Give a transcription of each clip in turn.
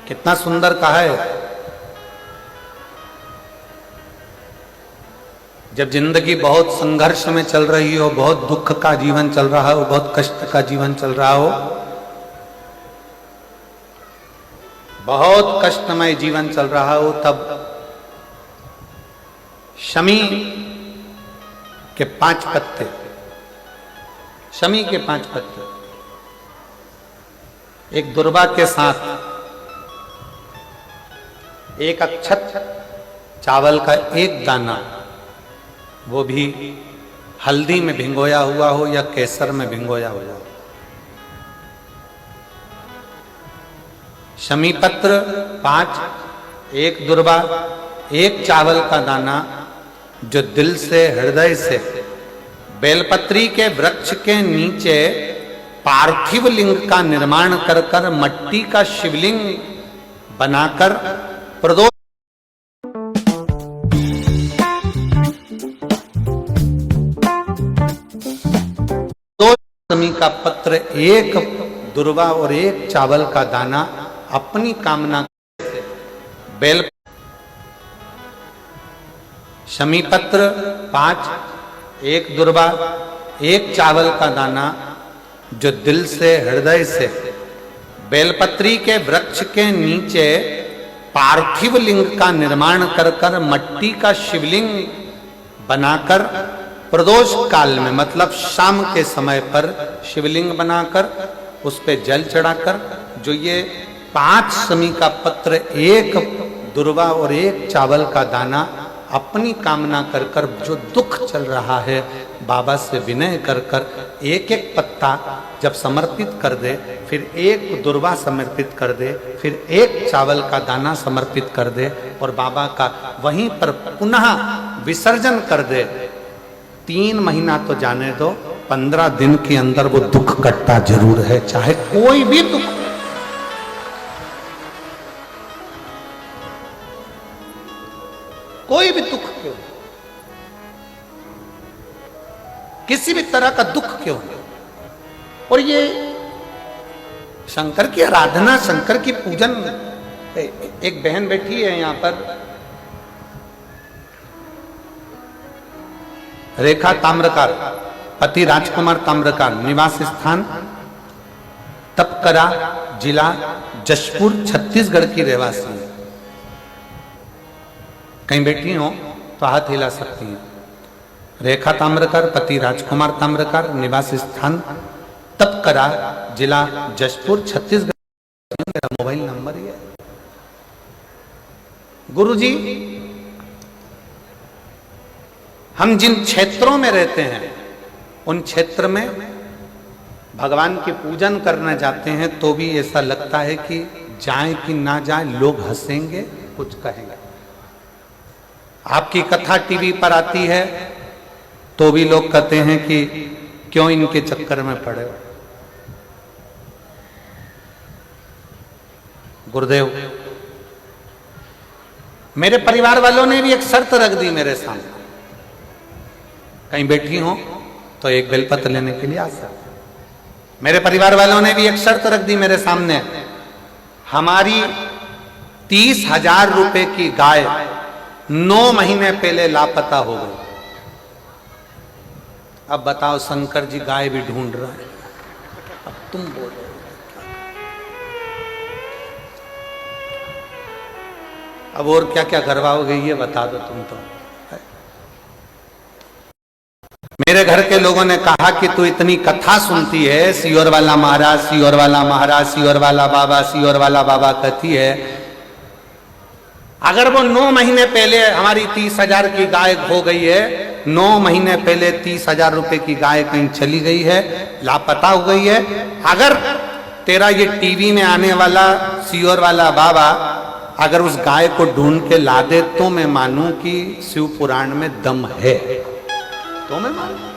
कितना सुंदर कहा है। जब जिंदगी बहुत संघर्ष में चल रही हो, बहुत दुख का जीवन चल रहा हो, बहुत कष्ट का जीवन चल रहा हो, बहुत कष्टमय जीवन चल रहा हो, तब शमी के 5 पत्ते, शमी के 5 पत्ते एक दुर्वा के साथ एक अक्षत चावल का एक दाना, वो भी हल्दी में भिंगोया हुआ हो या केसर में भिंगोया हुआ हो, शमी पत्र 5, एक दुर्वा, एक चावल का दाना, जो दिल से हृदय से बेलपत्री के वृक्ष के नीचे पार्थिव लिंग का निर्माण कर कर मट्टी का शिवलिंग बनाकर प्रदोष का पत्र, एक दुर्वा और एक चावल का दाना अपनी कामना बेल, शमी पत्र 5, एक दुर्वा, एक चावल का दाना, जो दिल से हृदय से बेलपत्री के वृक्ष के नीचे पार्थिव लिंग का निर्माण कर कर मट्टी का शिवलिंग बनाकर प्रदोष काल में, मतलब शाम के समय पर शिवलिंग बनाकर उस पे जल चढ़ाकर, जो ये 5 शमी का पत्र, एक दुर्वा और एक चावल का दाना अपनी कामना कर कर, जो दुख चल रहा है बाबा से विनय कर कर एक एक पत्ता जब समर्पित कर दे, फिर एक दुर्वा समर्पित कर दे, फिर एक चावल का दाना समर्पित कर दे और बाबा का वहीं पर पुनः विसर्जन कर दे, 3 महीना तो जाने दो, 15 दिन के अंदर वो दुख कटता जरूर है, चाहे कोई भी दुख, कोई भी दुख क्यों, किसी भी तरह का दुख क्यों। और ये शंकर की आराधना, शंकर की पूजन, एक बहन बैठी है यहां पर, रेखा ताम्रकार, पति राजकुमार ताम्रकार, निवास स्थान तपकरा, जिला जशपुर, छत्तीसगढ़ की रहवासी है। कहीं बैठी हो तो हाथ हिला सकती हैं। रेखा ताम्रकार, पति राजकुमार ताम्रकार, निवास स्थान तपकरा, जिला जशपुर, छत्तीसगढ़। मेरा मोबाइल नंबर ही है। गुरुजी, हम जिन क्षेत्रों में रहते हैं उन क्षेत्र में भगवान की पूजन करने जाते हैं तो भी ऐसा लगता है कि जाएं कि ना जाएं, लोग हंसेंगे, कुछ कहेंगे। आपकी कथा टीवी पर आती है तो भी लोग कहते हैं कि क्यों इनके चक्कर में पड़े हो। गुरुदेव, मेरे परिवार वालों ने भी एक शर्त रख दी मेरे सामने, कहीं बैठी हो तो एक बेलपत्र लेने के लिए आ सकते। मेरे परिवार वालों ने भी एक शर्त रख दी मेरे सामने, हमारी 30,000 रुपए की गाय 9 महीने पहले लापता हो गई। अब बताओ, शंकर जी गाय भी ढूंढ रहे हैं, अब तुम बोलो। अब और क्या क्या करवाओगे ये बता दो तुम तो। मेरे घर के लोगों ने कहा कि तू इतनी कथा सुनती है, सियोर वाला महाराज, सियोर वाला महाराज, सियोर वाला बाबा, सियोर वाला बाबा कहती है, अगर वो 9 महीने पहले हमारी 30,000 की गाय खो गई है, 9 महीने पहले 30,000 रुपए की गाय कहीं चली गई है, लापता हो गई है, अगर तेरा ये टीवी में आने वाला सियोर वाला बाबा अगर उस गाय को ढूंढ के ला दे तो मैं मानूं कि शिव पुराण में दम है, तो मैं मानूं।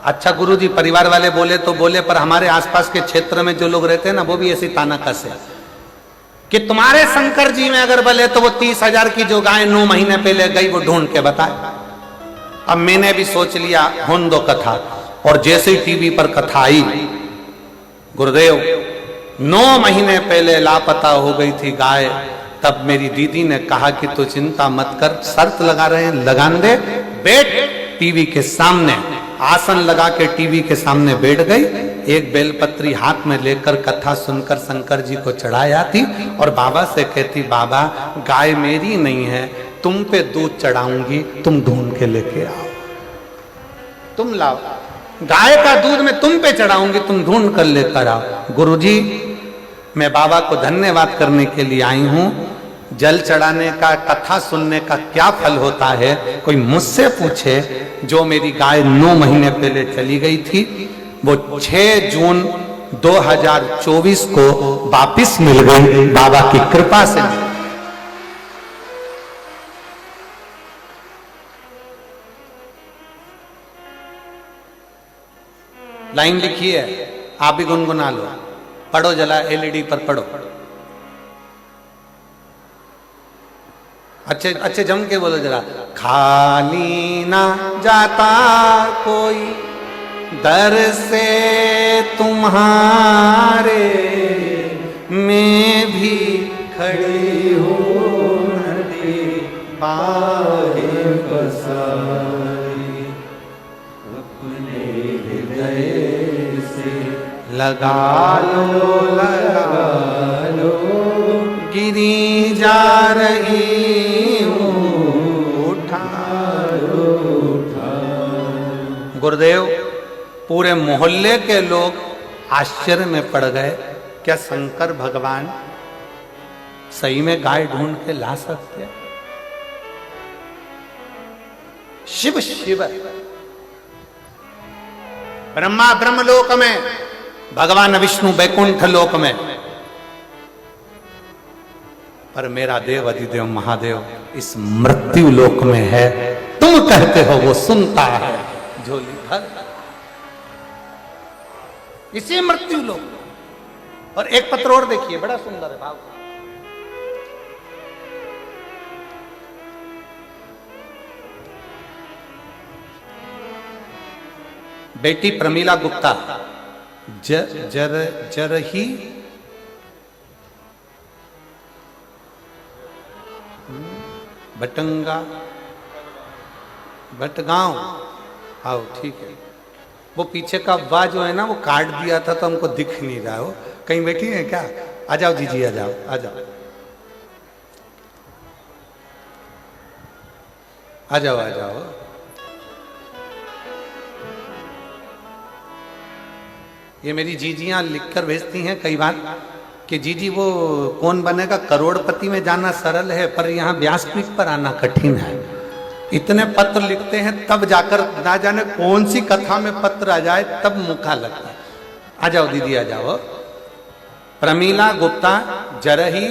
अच्छा गुरुजी, परिवार वाले बोले तो बोले, पर हमारे आसपास के क्षेत्र में जो लोग रहते हैं ना, वो भी ऐसी ताना कसे कि तुम्हारे शंकर जी में अगर बोले तो वो 30,000 की जो गाय 9 महीने पहले गई वो ढूंढ के बताए। अब मैंने भी सोच लिया होन दो कथा, और जैसे ही टीवी पर कथा आई गुरुदेव 9 महीने पहले लापता हो गई थी गाय, तब मेरी दीदी ने कहा कि तू चिंता मत कर, शर्त लगा रहे हैं, लगान दे, बैठ टीवी के सामने। आसन लगा के टीवी के सामने बैठ गई, एक बेलपत्री हाथ में लेकर कथा सुनकर शंकर जी को चढ़ाया थी और बाबा से कहती, बाबा गाय मेरी नहीं है, तुम पे दूध चढ़ाऊंगी, तुम ढूंढ के लेके आओ, तुम लाओ, गाय का दूध मैं तुम पे चढ़ाऊंगी, तुम ढूंढ कर लेकर आओ। गुरुजी मैं बाबा को धन्यवाद करने के लिए आई हूं, जल चढ़ाने का, कथा सुनने का क्या फल होता है कोई मुझसे पूछे। जो मेरी गाय 9 महीने पहले चली गई थी, वो 6 जून 2024 को वापिस मिल गई, बाबा की कृपा से। लाइन लिखी है, आप भी गुनगुना लो, पढ़ो जला, एलईडी पर पढ़ो, अच्छे जम के बोलो जरा। खाली ना जाता कोई दर से तुम्हारे, मैं भी खड़ी हूँ नदी पाए बसाई, अपने हृदय से लगा लो गिरी जा रही हूँ, उठा गुरुदेव पूरे मोहल्ले के लोग आश्चर्य में पड़ गए, क्या शंकर भगवान सही में गाय ढूंढ के ला सकते हैं? शिव शिव ब्रह्मा ब्रह्मलोक में, भगवान विष्णु बैकुंठ लोक में, पर मेरा देव अधिदेव महादेव इस मृत्यु लोक में है। तुम कहते हो वो सुनता है झोली भर, इसी मृत्यु लोक। और एक पत्र और देखिए, बड़ा सुंदर है भाव। बेटी प्रमीला गुप्ता जरही भटगांव, आओ ठीक है। वो पीछे का वाह जो है ना, वो काट दिया था तो हमको दिख नहीं रहा। हो कहीं बैठी है क्या? आ जाओ जीजी, आ जाओ, आ जाओ, आ जाओ, आ जाओ। ये मेरी जीजियां लिखकर भेजती हैं कई बार कि जीजी वो कौन बनेगा करोड़पति में जाना सरल है, पर यहाँ व्यासपीठ पर आना कठिन है। इतने पत्र लिखते हैं तब जाकर, ना जाने कौन सी कथा में पत्र आ जाए तब मुखा लगता है। आ जाओ दीदी, आ जाओ। प्रमीला गुप्ता जरही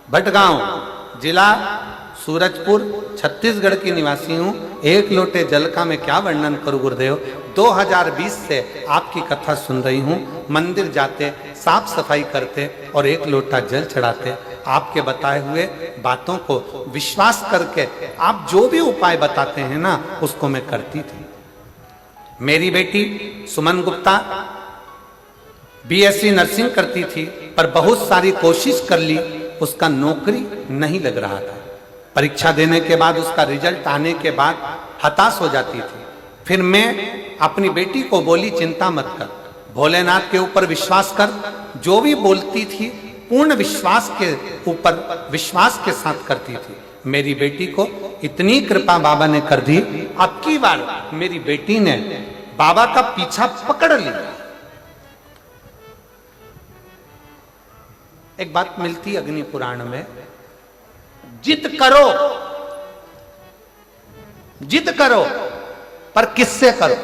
भटगांव, जिला सूरजपुर, छत्तीसगढ़ की निवासी हूँ। एक लोटे जल का मैं क्या वर्णन करूँ गुरुदेव। 2020 से आपकी कथा सुन रही हूँ। मंदिर जाते, साफ सफाई करते और एक लोटा जल चढ़ाते, आपके बताए हुए बातों को विश्वास करके आप जो भी उपाय बताते हैं ना, उसको मैं करती थी। मेरी बेटी सुमन गुप्ता बीएससी नर्सिंग करती थी, पर बहुत सारी कोशिश कर ली, उसका नौकरी नहीं लग रहा था। परीक्षा देने के बाद, उसका रिजल्ट आने के बाद हताश हो जाती थी। फिर मैं अपनी बेटी को बोली, चिंता मत कर, भोलेनाथ के ऊपर विश्वास कर। जो भी बोलती थी पूर्ण विश्वास के ऊपर, विश्वास के साथ करती थी। मेरी बेटी को इतनी कृपा बाबा ने कर दी, अब की बार मेरी बेटी ने बाबा का पीछा पकड़ लिया। एक बात मिलती अग्नि पुराण में, जिद करो, जिद करो, पर किससे करो।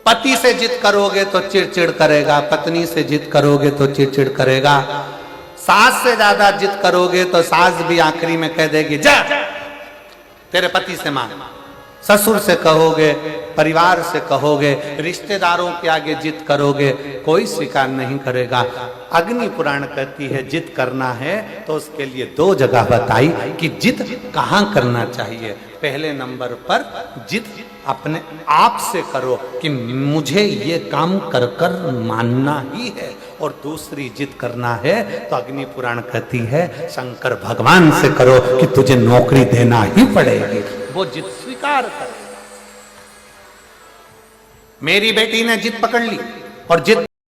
पति से जिद करोगे तो चिड़चिड़ करेगा, पत्नी से जिद करोगे तो चिड़चिड़ करेगा, सास से ज्यादा जिद करोगे तो सास भी आखिरी में कह देगी जा तेरे पति से मांग। ससुर से कहोगे, परिवार से कहोगे, रिश्तेदारों के आगे जिद करोगे, कोई स्वीकार नहीं करेगा। अग्नि पुराण कहती है जिद करना है तो उसके लिए 2 जगह बताई कि जिद कहाँ करना चाहिए। पहले नंबर पर जिद अपने आप से करो कि मुझे ये काम कर कर मानना ही है और दूसरी जिद करना है, तो अग्नि पुराण कहती है शंकर भगवान से करो कि तुझे नौकरी देना ही पड़ेगी, वो जिद स्वीकार कर। मेरी बेटी ने जिद पकड़ ली और जिद